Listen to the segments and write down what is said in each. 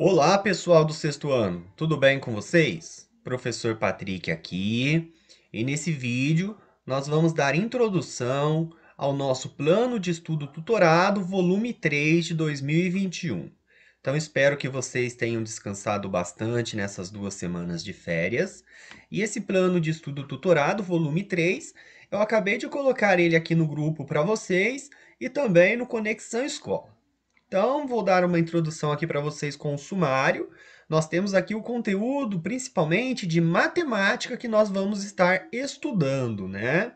Olá, pessoal do sexto ano, tudo bem com vocês? Professor Patrick aqui, e nesse vídeo nós vamos dar introdução ao nosso plano de estudo tutorado, volume 3 de 2021. Então, espero que vocês tenham descansado bastante nessas 2 semanas de férias. E esse plano de estudo tutorado, volume 3, eu acabei de colocar ele aqui no grupo para vocês e também no Conexão Escola. Então, vou dar uma introdução aqui para vocês com o sumário. Nós temos aqui o conteúdo, principalmente de matemática, que nós vamos estar estudando, né?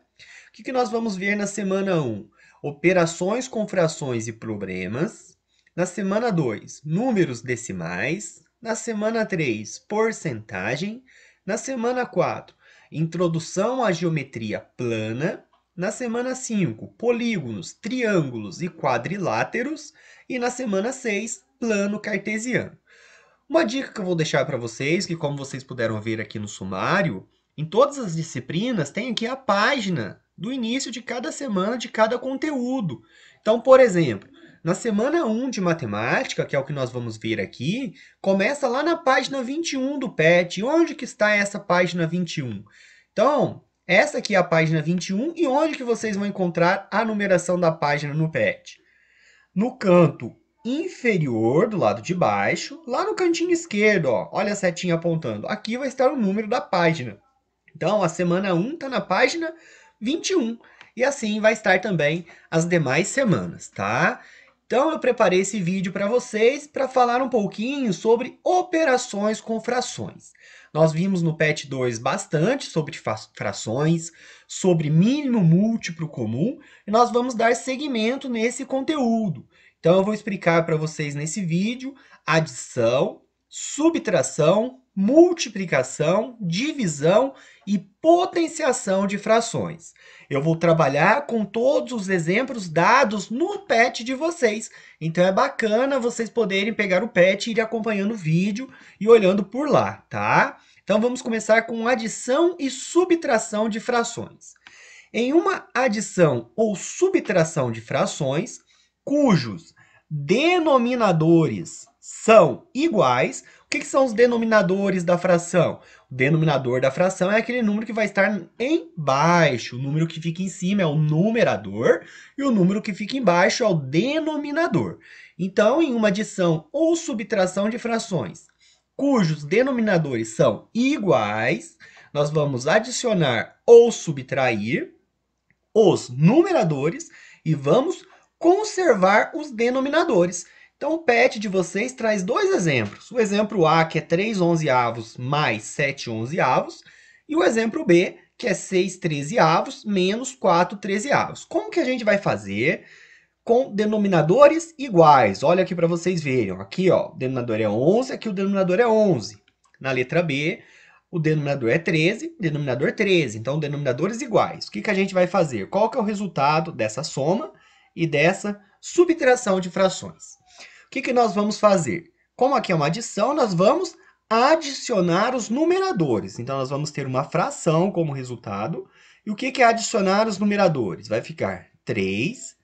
O que nós vamos ver na semana 1? Operações com frações e problemas. Na semana 2, números decimais. Na semana 3, porcentagem. Na semana 4, introdução à geometria plana. Na semana 5, polígonos, triângulos e quadriláteros. E na semana 6, plano cartesiano. Uma dica que eu vou deixar para vocês, que como vocês puderam ver aqui no sumário, em todas as disciplinas tem aqui a página do início de cada semana, de cada conteúdo. Então, por exemplo, na semana 1 de matemática, que é o que nós vamos ver aqui, começa lá na página 21 do PET. E onde que está essa página 21? Então, essa aqui é a página 21 e onde que vocês vão encontrar a numeração da página no PET? No canto inferior, do lado de baixo, lá no cantinho esquerdo, ó, olha a setinha apontando. Aqui vai estar o número da página. Então, a semana 1 está na página 21. E assim vai estar também as demais semanas, tá? Então, eu preparei esse vídeo para vocês para falar um pouquinho sobre operações com frações. Nós vimos no PET 2 bastante sobre frações, sobre mínimo múltiplo comum, e nós vamos dar seguimento nesse conteúdo. Então, eu vou explicar para vocês nesse vídeo adição, subtração, multiplicação, divisão e potenciação de frações. Eu vou trabalhar com todos os exemplos dados no PET de vocês. Então é bacana vocês poderem pegar o PET e ir acompanhando o vídeo e olhando por lá, tá? Então vamos começar com adição e subtração de frações. Em uma adição ou subtração de frações, cujos denominadores são iguais. O que são os denominadores da fração? O denominador da fração é aquele número que vai estar embaixo. O número que fica em cima é o numerador e o número que fica embaixo é o denominador. Então, em uma adição ou subtração de frações, cujos denominadores são iguais, nós vamos adicionar ou subtrair os numeradores e vamos conservar os denominadores. Então, o PET de vocês traz dois exemplos. O exemplo A, que é 3/11 mais 7/11, e o exemplo B, que é 6/13 menos 4/13. Como que a gente vai fazer com denominadores iguais? Olha aqui para vocês verem. Aqui, ó, o denominador é 11, aqui o denominador é 11. Na letra B, o denominador é 13, denominador 13. Então, denominadores iguais. O que a gente vai fazer? Qual que é o resultado dessa soma e dessa subtração de frações? O que nós vamos fazer? Como aqui é uma adição, nós vamos adicionar os numeradores. Então, nós vamos ter uma fração como resultado. E o que é adicionar os numeradores? Vai ficar 3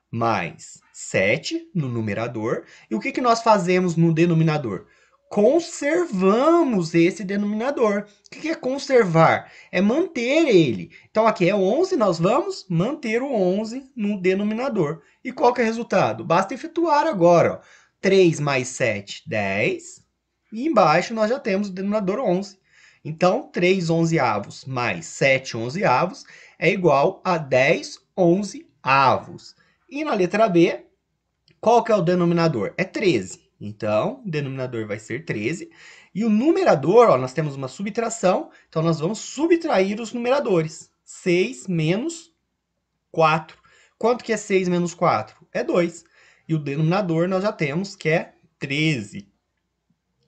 mais 7 no numerador. E o que nós fazemos no denominador? Conservamos esse denominador. O que é conservar? É manter ele. Então, aqui é 11, nós vamos manter o 11 no denominador. E qual que é o resultado? Basta efetuar agora. Ó. 3 mais 7, 10. E embaixo nós já temos o denominador 11. Então, 3/11 mais 7/11 é igual a 10/11. E na letra B, qual que é o denominador? É 13. Então, o denominador vai ser 13. E o numerador, ó, nós temos uma subtração, então nós vamos subtrair os numeradores. 6 menos 4. Quanto que é 6 menos 4? É 2. E o denominador nós já temos que é 13.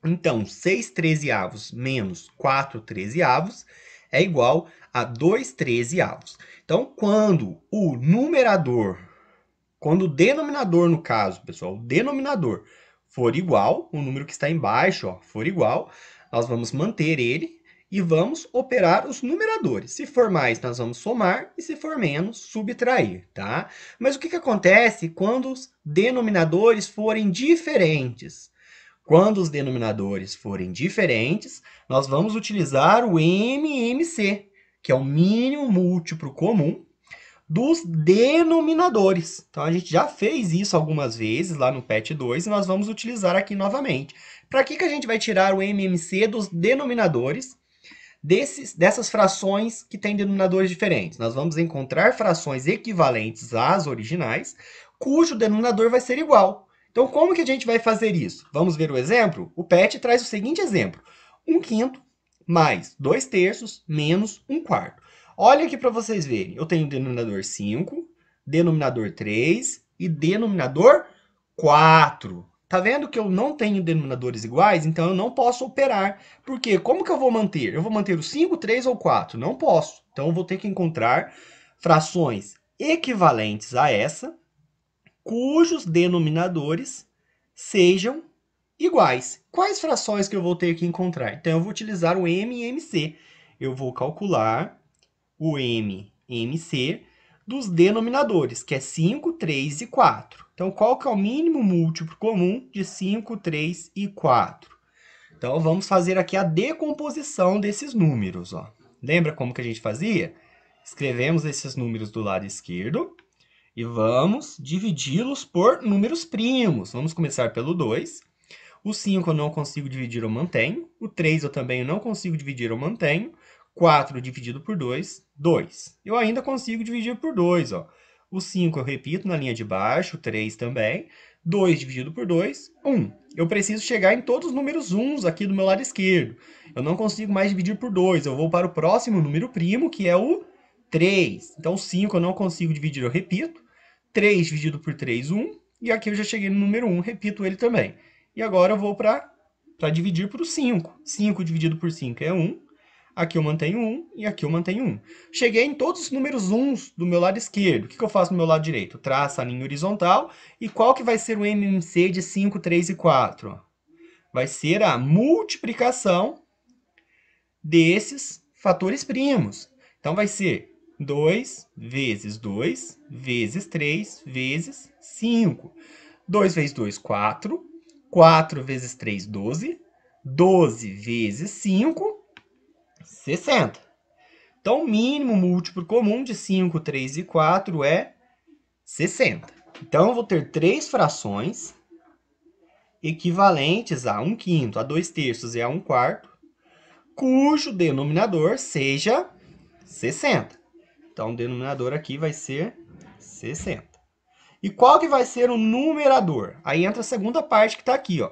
Então, 6/13 menos 4/13 é igual a 2/13. Então, quando o denominador, no caso, pessoal, o denominador for igual, o número que está embaixo, ó, for igual, nós vamos manter ele e vamos operar os numeradores. Se for mais, nós vamos somar, e se for menos, subtrair, tá? Mas o que acontece quando os denominadores forem diferentes? Quando os denominadores forem diferentes, nós vamos utilizar o MMC, que é o mínimo múltiplo comum dos denominadores. Então, a gente já fez isso algumas vezes lá no PET 2 e nós vamos utilizar aqui novamente. Para que a gente vai tirar o MMC dos denominadores dessas frações que têm denominadores diferentes? Nós vamos encontrar frações equivalentes às originais, cujo denominador vai ser igual. Então, como que a gente vai fazer isso? Vamos ver o exemplo? O PET traz o seguinte exemplo. 1/5 mais 2/3 menos 1/4. Olha aqui para vocês verem. Eu tenho denominador 5, denominador 3 e denominador 4. Tá vendo que eu não tenho denominadores iguais? Então, eu não posso operar. Por quê? Como que eu vou manter? Eu vou manter o 5, 3 ou 4? Não posso. Então, eu vou ter que encontrar frações equivalentes a essa, cujos denominadores sejam iguais. Quais frações que eu vou ter que encontrar? Então, eu vou utilizar o MMC. Eu vou calcular o MMC dos denominadores, que é 5, 3 e 4. Então, qual que é o mínimo múltiplo comum de 5, 3 e 4? Então, vamos fazer aqui a decomposição desses números. Ó. Lembra como que a gente fazia? Escrevemos esses números do lado esquerdo e vamos dividi-los por números primos. Vamos começar pelo 2. O 5 eu não consigo dividir, eu mantenho. O 3 eu também não consigo dividir, eu mantenho. 4 dividido por 2, 2. Eu ainda consigo dividir por 2. Ó. O 5 eu repito na linha de baixo, o 3 também. 2 dividido por 2, 1. Eu preciso chegar em todos os números 1s aqui do meu lado esquerdo. Eu não consigo mais dividir por 2. Eu vou para o próximo número primo, que é o 3. Então, 5 eu não consigo dividir, eu repito. 3 dividido por 3, 1. E aqui eu já cheguei no número 1, repito ele também. E agora eu vou para dividir por 5. 5 dividido por 5 é 1. Aqui eu mantenho 1 e aqui eu mantenho 1. Cheguei em todos os números 1s do meu lado esquerdo. O que eu faço no meu lado direito? Traço a linha horizontal. E qual que vai ser o MMC de 5, 3 e 4? Vai ser a multiplicação desses fatores primos. Então, vai ser 2 vezes 2 vezes 3 vezes 5. 2 vezes 2, 4. 4 vezes 3, 12. 12 vezes 5, 60. Então, o mínimo múltiplo comum de 5, 3 e 4 é 60. Então, eu vou ter 3 frações equivalentes a 1/5, a 2/3 e a 1/4, cujo denominador seja 60. Então, o denominador aqui vai ser 60. E qual que vai ser o numerador? Aí entra a segunda parte que está aqui, ó.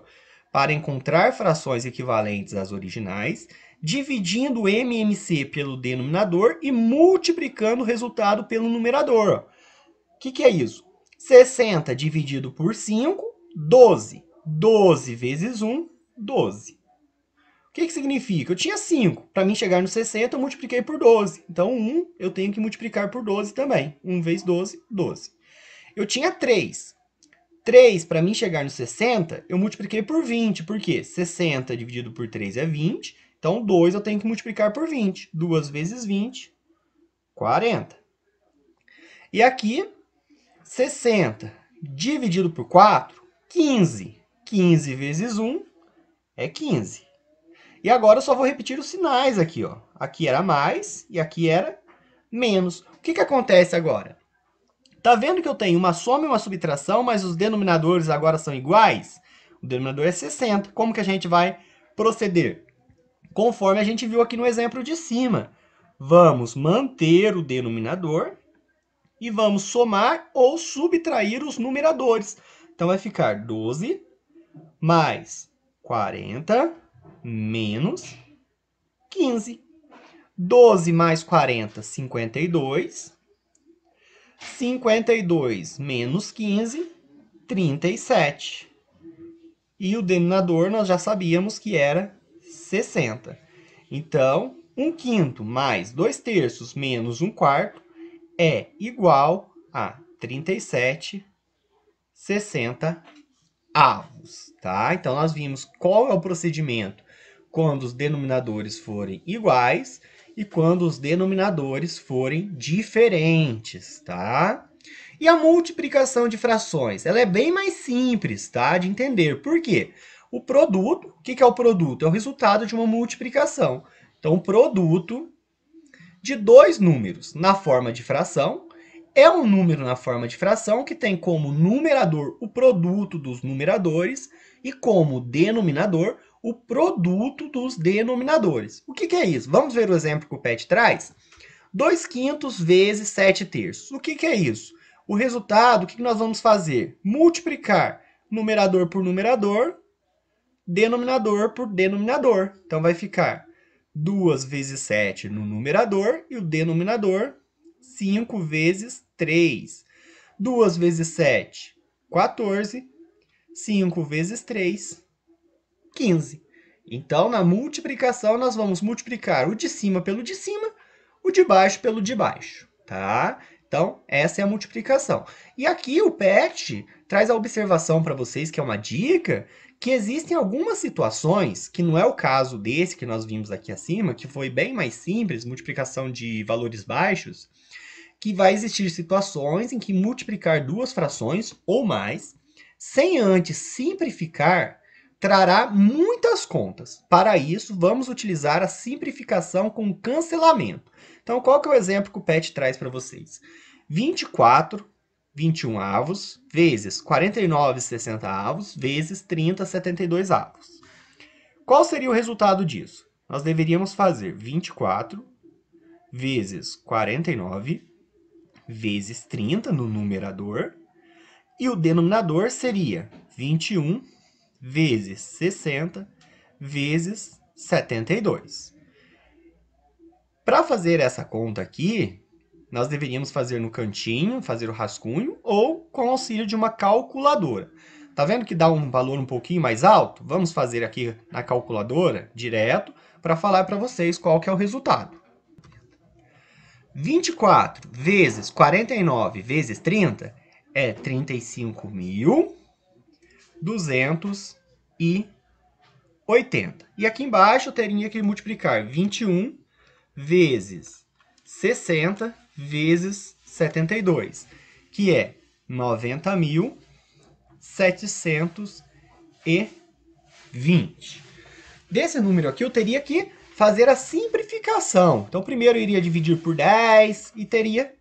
Para encontrar frações equivalentes às originais, dividindo o MMC pelo denominador e multiplicando o resultado pelo numerador. O que é isso? 60 dividido por 5, 12. 12 vezes 1, 12. O que significa? Eu tinha 5. Para mim chegar no 60, eu multipliquei por 12. Então, 1 eu tenho que multiplicar por 12 também. 1 vezes 12, 12. Eu tinha 3. 3, para mim chegar no 60, eu multipliquei por 20. Por quê? 60 dividido por 3 é 20. Então, 2 eu tenho que multiplicar por 20. 2 vezes 20, 40. E aqui, 60 dividido por 4, 15. 15 vezes 1 é 15. E agora eu só vou repetir os sinais aqui, ó. Aqui era mais e aqui era menos. O que acontece agora? Tá vendo que eu tenho uma soma e uma subtração, mas os denominadores agora são iguais? O denominador é 60. Como que a gente vai proceder? Conforme a gente viu aqui no exemplo de cima. Vamos manter o denominador e vamos somar ou subtrair os numeradores. Então, vai ficar 12 mais 40 menos 15. 12 mais 40, 52. 52 menos 15, 37. E o denominador nós já sabíamos que era 60. Então, 1/5 mais 2/3 menos 1/4 é igual a 37/60. Tá? Então, nós vimos qual é o procedimento quando os denominadores forem iguais e quando os denominadores forem diferentes, tá? E a multiplicação de frações? Ela é bem mais simples, tá? De entender. Por quê? O produto, o que é o produto? É o resultado de uma multiplicação. Então, o produto de dois números na forma de fração é um número na forma de fração que tem como numerador o produto dos numeradores e como denominador o produto dos denominadores. O que é isso? Vamos ver o exemplo que o PET traz? 2/5 vezes 7/3. O que é isso? O resultado, o que nós vamos fazer? Multiplicar numerador por numerador, denominador por denominador. Então, vai ficar 2 vezes 7 no numerador e o denominador 5 vezes 3. 2 vezes 7, 14. 5 vezes 3, 15. Então, na multiplicação, nós vamos multiplicar o de cima pelo de cima, o de baixo pelo de baixo, tá? Então, essa é a multiplicação. E aqui o PET traz a observação para vocês, que é uma dica, que existem algumas situações, que não é o caso desse que nós vimos aqui acima, que foi bem mais simples, multiplicação de valores baixos, que vai existir situações em que multiplicar duas frações ou mais, sem antes simplificar, trará muitas contas. Para isso, vamos utilizar a simplificação com cancelamento. Então, qual que é o exemplo que o PET traz para vocês? 24 21 avos vezes 49 60 avos vezes 30 72 avos. Qual seria o resultado disso? Nós deveríamos fazer 24 vezes 49 vezes 30 no numerador, e o denominador seria 21 vezes 60 vezes 72. Para fazer essa conta aqui, nós deveríamos fazer no cantinho, fazer o rascunho, ou com auxílio de uma calculadora. Tá vendo que dá um valor um pouquinho mais alto? Vamos fazer aqui na calculadora, direto, para falar para vocês qual que é o resultado. 24 vezes 49 vezes 30 é 35.280. E aqui embaixo eu teria que multiplicar 21 vezes 60 vezes 72, que é 90.720. Desse número aqui eu teria que fazer a simplificação. Então, primeiro eu iria dividir por 10 e teria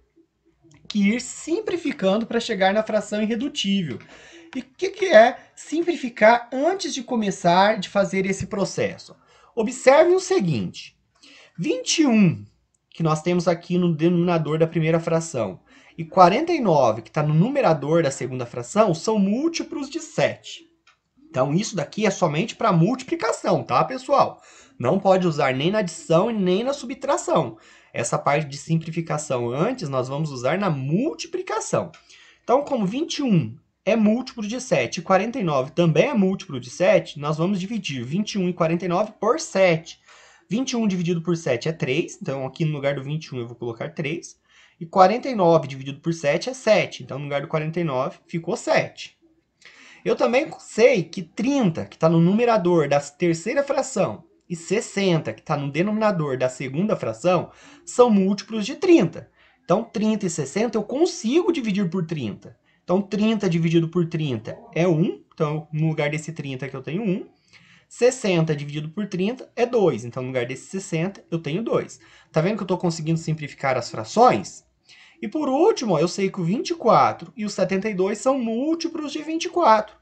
que ir simplificando para chegar na fração irredutível. E o que é simplificar antes de começar a fazer esse processo? Observe o seguinte: 21, que nós temos aqui no denominador da primeira fração, e 49, que está no numerador da segunda fração, são múltiplos de 7. Então, isso daqui é somente para multiplicação, tá, pessoal? Não pode usar nem na adição e nem na subtração. Essa parte de simplificação antes, nós vamos usar na multiplicação. Então, como 21 é múltiplo de 7 e 49 também é múltiplo de 7, nós vamos dividir 21 e 49 por 7. 21 dividido por 7 é 3, então aqui no lugar do 21 eu vou colocar 3. E 49 dividido por 7 é 7, então no lugar do 49 ficou 7. Eu também sei que 30, que está no numerador da terceira fração, e 60, que está no denominador da segunda fração, são múltiplos de 30. Então, 30 e 60 eu consigo dividir por 30. Então, 30 dividido por 30 é 1. Então, no lugar desse 30 aqui eu tenho 1. 60 dividido por 30 é 2. Então, no lugar desse 60, eu tenho 2. Tá vendo que eu estou conseguindo simplificar as frações? E por último, eu sei que o 24 e o 72 são múltiplos de 24.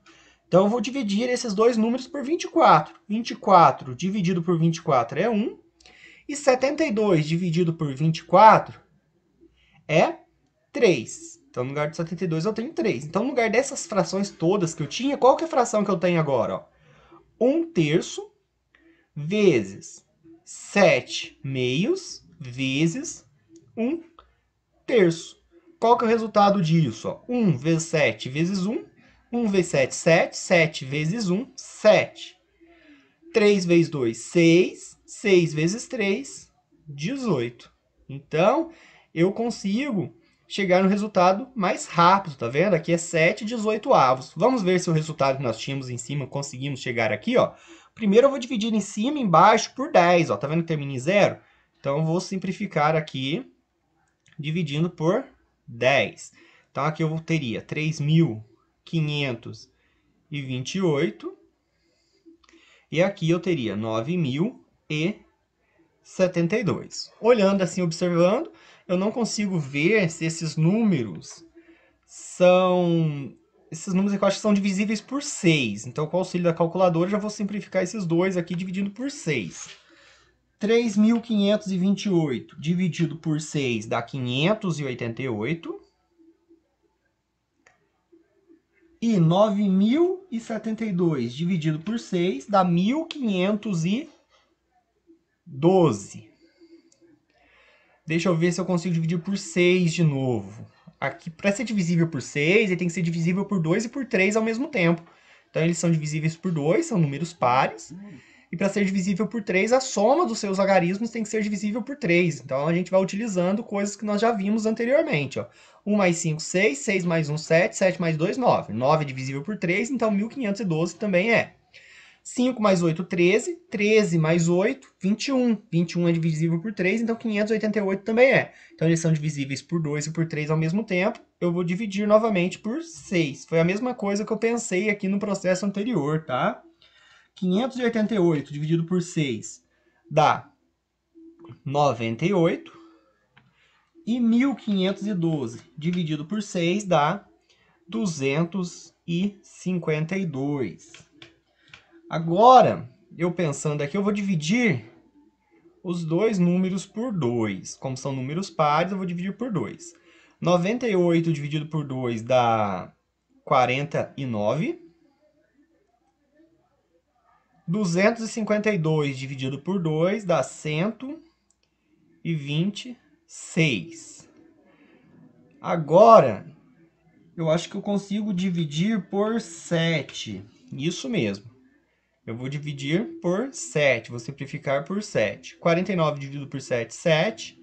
Então, eu vou dividir esses dois números por 24. 24 dividido por 24 é 1. E 72 dividido por 24 é 3. Então, no lugar de 72, eu tenho 3. Então, no lugar dessas frações todas que eu tinha, qual que é a fração que eu tenho agora? 1/3 vezes 7 meios vezes 1/3. Qual que é o resultado disso? 1 vezes 7 vezes 1. 1 vezes 7, 7. 7 vezes 1, 7. 3 vezes 2, 6. 6 vezes 3, 18. Então, eu consigo chegar no resultado mais rápido, tá vendo? Aqui é 7/18. Vamos ver se o resultado que nós tínhamos em cima conseguimos chegar aqui, ó. Primeiro eu vou dividir em cima e embaixo por 10, ó. Tá vendo que termina em 0? Então, eu vou simplificar aqui, dividindo por 10. Então, aqui eu teria 3.528 E aqui eu teria 9.072. Olhando assim, observando, eu não consigo ver se esses números são... Esses números aqui eu acho que são divisíveis por 6. Então, com o auxílio da calculadora, eu já vou simplificar esses dois aqui dividindo por 6. 3.528 dividido por 6 dá 588. E 9.072 dividido por 6 dá 1.512. Deixa eu ver se eu consigo dividir por 6 de novo. Aqui, para ser divisível por 6, ele tem que ser divisível por 2 e por 3 ao mesmo tempo. Então, eles são divisíveis por 2, são números pares. E para ser divisível por 3, a soma dos seus algarismos tem que ser divisível por 3. Então, a gente vai utilizando coisas que nós já vimos anteriormente. Ó. 1 mais 5, 6. 6 mais 1, 7. 7 mais 2, 9. 9 é divisível por 3, então 1.512 também é. 5 mais 8, 13. 13 mais 8, 21. 21 é divisível por 3, então 588 também é. Então, eles são divisíveis por 2 e por 3 ao mesmo tempo. Eu vou dividir novamente por 6. Foi a mesma coisa que eu pensei aqui no processo anterior, tá? 588 dividido por 6 dá 98. E 1.512 dividido por 6 dá 252. Agora, eu pensando aqui, eu vou dividir os dois números por 2. Como são números pares, eu vou dividir por 2. 98 dividido por 2 dá 49. 252 dividido por 2 dá 126. Agora, eu acho que eu consigo dividir por 7. Isso mesmo. Eu vou dividir por 7. Vou simplificar por 7. 49 dividido por 7, 7.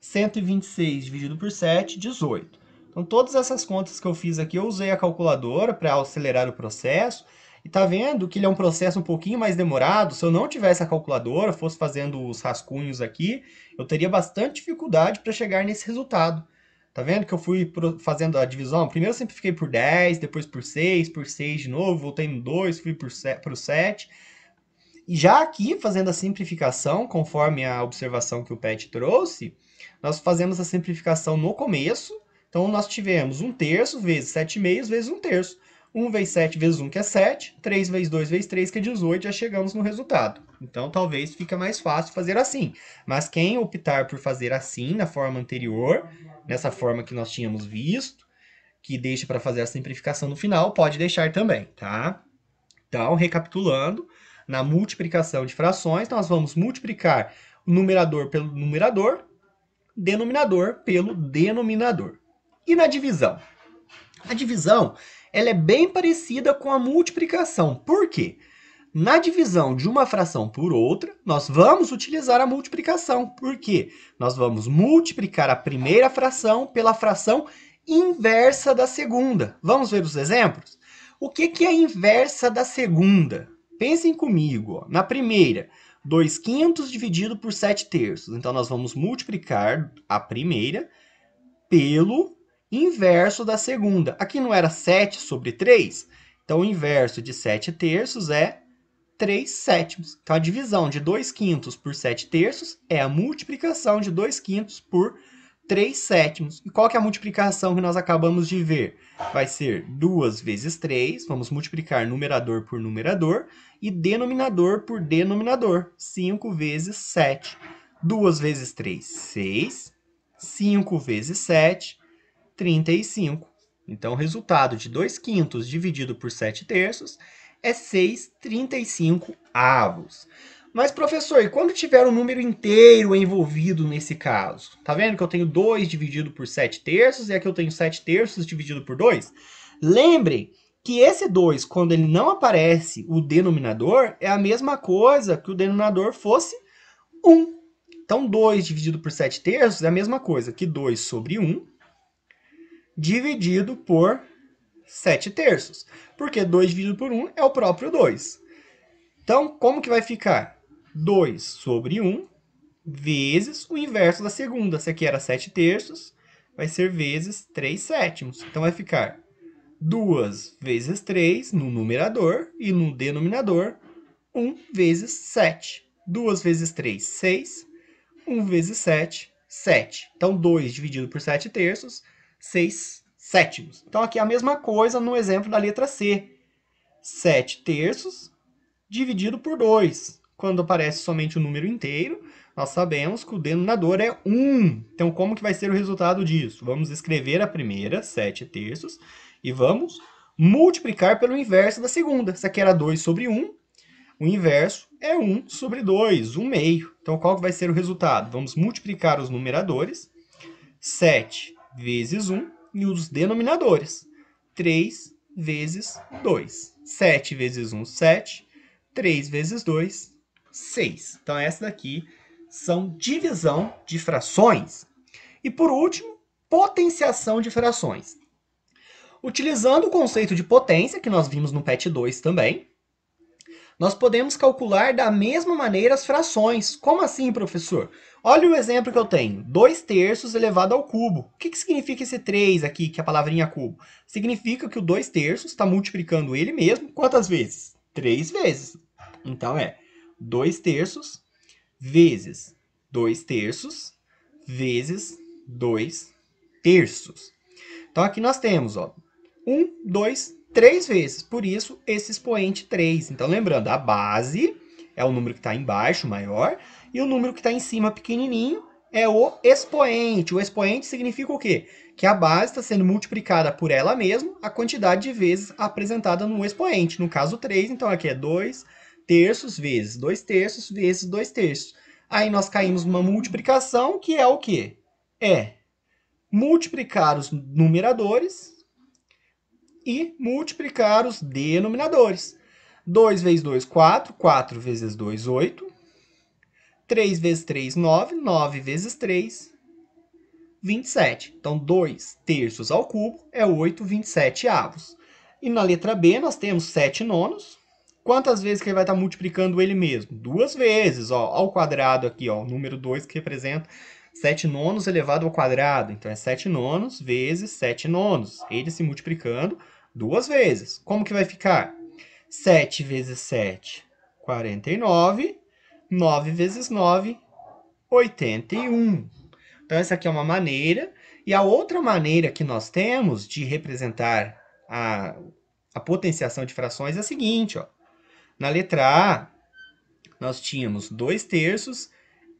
126 dividido por 7, 18. Então, todas essas contas que eu fiz aqui, eu usei a calculadora para acelerar o processo. E tá vendo que ele é um processo um pouquinho mais demorado? Se eu não tivesse a calculadora, fosse fazendo os rascunhos aqui, eu teria bastante dificuldade para chegar nesse resultado. Tá vendo que eu fui fazendo a divisão? Primeiro eu simplifiquei por 10, depois por 6 de novo, voltei no 2, fui para o 7. E já aqui, fazendo a simplificação, conforme a observação que o Pet trouxe, nós fazemos a simplificação no começo. Então, nós tivemos 1/3 vezes 7/2 vezes 1/3. 1 vezes 7 vezes 1, que é 7. 3 vezes 2 vezes 3, que é 18. Já chegamos no resultado. Então, talvez fique mais fácil fazer assim. Mas quem optar por fazer assim, na forma anterior, nessa forma que nós tínhamos visto, que deixa para fazer a simplificação no final, pode deixar também, tá? Então, recapitulando, na multiplicação de frações, nós vamos multiplicar o numerador pelo numerador, denominador pelo denominador. E na divisão? A divisão, ela é bem parecida com a multiplicação. Por quê? Na divisão de uma fração por outra, nós vamos utilizar a multiplicação. Por quê? Nós vamos multiplicar a primeira fração pela fração inversa da segunda. Vamos ver os exemplos? O que é a inversa da segunda? Pensem comigo. Ó. Na primeira, 2/5 dividido por 7/3. Então, nós vamos multiplicar a primeira pelo inverso da segunda. Aqui não era 7 sobre 3? Então, o inverso de 7/3 é 3/7. Então, a divisão de 2/5 por 7/3 é a multiplicação de 2/5 por 3/7. E qual que é a multiplicação que nós acabamos de ver? Vai ser 2 vezes 3. Vamos multiplicar numerador por numerador e denominador por denominador. 5 vezes 7. 2 vezes 3, 6. 5 vezes 7, 35. Então, o resultado de 2/5 dividido por 7/3 é 6/35. Mas, professor, e quando tiver um número inteiro envolvido nesse caso? Tá vendo que eu tenho 2 dividido por 7/3 e aqui eu tenho 7/3 dividido por 2? Lembrem que esse 2, quando ele não aparece o denominador, é a mesma coisa que o denominador fosse 1. Então, 2 dividido por 7/3 é a mesma coisa que 2 sobre 1 dividido por 7/3. Porque 2 dividido por 1 é o próprio 2. Então, como que vai ficar? 2 sobre 1 vezes o inverso da segunda. Se aqui era 7/3, vai ser vezes 3/7. Então, vai ficar 2 vezes 3 no numerador e no denominador 1 vezes 7. 2 vezes 3, 6. 1 vezes 7, 7. Então, 2 dividido por 7 terços, 6 sétimos. Então, aqui é a mesma coisa no exemplo da letra C. 7 terços dividido por 2. Quando aparece somente o número inteiro, nós sabemos que o denominador é 1. Então, como que vai ser o resultado disso? Vamos escrever a primeira, 7 terços, e vamos multiplicar pelo inverso da segunda. Essa aqui era 2 sobre 1. O inverso é 1 sobre 2, 1 meio. Então, qual que vai ser o resultado? Vamos multiplicar os numeradores, 7 vezes 1, e os denominadores, 3 vezes 2. 7 vezes 1, 7. 3 vezes 2, 6. Então, essa daqui são divisão de frações. E, por último, potenciação de frações. Utilizando o conceito de potência, que nós vimos no PET 2 também, nós podemos calcular da mesma maneira as frações. Como assim, professor? Olha o exemplo que eu tenho. 2 terços elevado ao cubo. O que significa esse 3 aqui, que é a palavrinha cubo? Significa que o 2 terços está multiplicando ele mesmo quantas vezes? 3 vezes. Então, é 2 terços vezes 2 terços vezes 2 terços. Então, aqui nós temos, ó, 1, 2, 3 vezes. Por isso, esse expoente 3. Então, lembrando, a base é o número que está embaixo, maior, e o número que está em cima, pequenininho, é o expoente. O expoente significa o quê? Que a base está sendo multiplicada por ela mesma, a quantidade de vezes apresentada no expoente. No caso, 3, então aqui é 2 terços vezes 2 terços vezes 2 terços. Aí nós caímos numa multiplicação, que é o quê? É multiplicar os numeradores e multiplicar os denominadores. 2 vezes 2, 4. 4 vezes 2, 8. 3 vezes 3, 9. 9 vezes 3, 27. Então, 2 terços ao cubo é 8 27avos. E na letra B, nós temos 7 nonos. Quantas vezes que ele vai estar multiplicando ele mesmo? 2 vezes, ó, ao quadrado aqui, ó, o número 2 que representa 7 nonos elevado ao quadrado. Então, é 7 nonos vezes 7 nonos. Ele se multiplicando 2 vezes. Como que vai ficar? 7 vezes 7, 49. 9 vezes 9, 81. Então, essa aqui é uma maneira. E a outra maneira que nós temos de representar a potenciação de frações é a seguinte, ó. Na letra A, nós tínhamos 2 terços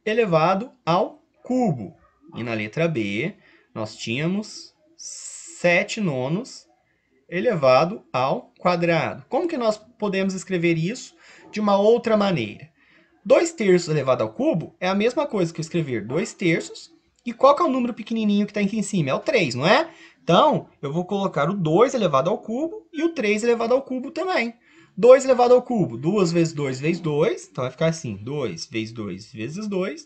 elevado ao cubo. E na letra B, nós tínhamos 7 nonos elevado ao quadrado. Como que nós podemos escrever isso de uma outra maneira? 2 terços elevado ao cubo é a mesma coisa que eu escrever 2 terços. E qual que é o número pequenininho que está aqui em cima? É o 3, não é? Então, eu vou colocar o 2 elevado ao cubo e o 3 elevado ao cubo também. 2 elevado ao cubo, 2 vezes 2 vezes 2. Então, vai ficar assim, 2 vezes 2 vezes 2.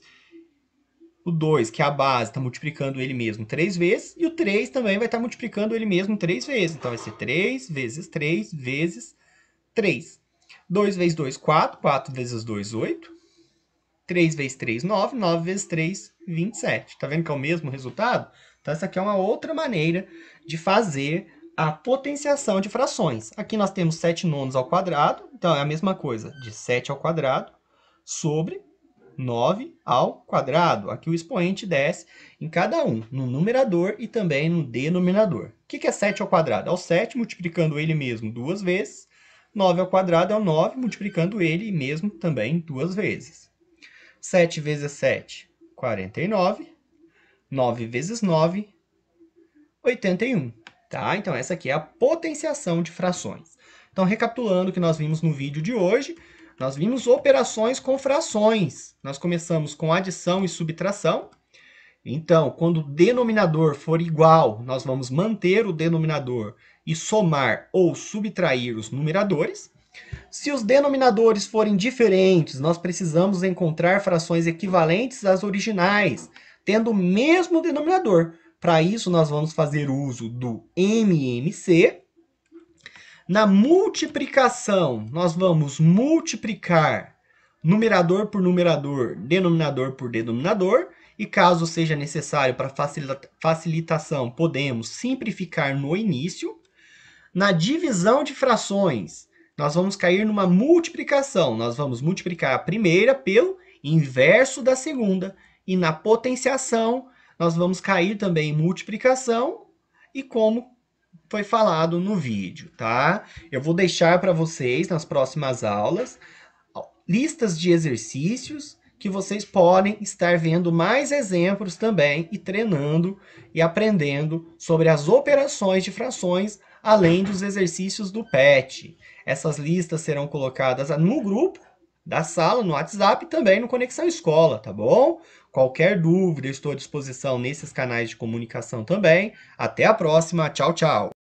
O 2, que é a base, está multiplicando ele mesmo 3 vezes. E o 3 também vai estar multiplicando ele mesmo 3 vezes. Então, vai ser 3 vezes 3 vezes 3. 2 vezes 2, 4. 4 vezes 2, 8. 3 vezes 3, 9. 9 vezes 3, 27. Tá vendo que é o mesmo resultado? Então, essa aqui é uma outra maneira de fazer a potenciação de frações. Aqui nós temos 7 nonos ao quadrado. Então, é a mesma coisa de 7 ao quadrado sobre 9 ao quadrado. Aqui o expoente desce em cada um, no numerador e também no denominador. O que é 7 ao quadrado? É o 7 multiplicando ele mesmo 2 vezes. 9 ao quadrado é o 9 multiplicando ele mesmo também 2 vezes. 7 vezes 7, 49. 9 vezes 9, 81. Tá? Então, essa aqui é a potenciação de frações. Então, recapitulando o que nós vimos no vídeo de hoje, nós vimos operações com frações. Nós começamos com adição e subtração. Então, quando o denominador for igual, nós vamos manter o denominador e somar ou subtrair os numeradores. Se os denominadores forem diferentes, nós precisamos encontrar frações equivalentes às originais, tendo o mesmo denominador. Para isso, nós vamos fazer uso do MMC. Na multiplicação, nós vamos multiplicar numerador por numerador, denominador por denominador. E caso seja necessário para facilitação, podemos simplificar no início. Na divisão de frações, nós vamos cair numa multiplicação. Nós vamos multiplicar a primeira pelo inverso da segunda. E na potenciação, nós vamos cair também em multiplicação e como foi falado no vídeo, tá? Eu vou deixar para vocês, nas próximas aulas, listas de exercícios que vocês podem estar vendo mais exemplos também e treinando e aprendendo sobre as operações de frações, além dos exercícios do PET. Essas listas serão colocadas no grupo da sala, no WhatsApp e também no Conexão Escola, tá bom? Qualquer dúvida, eu estou à disposição nesses canais de comunicação também. Até a próxima. Tchau, tchau.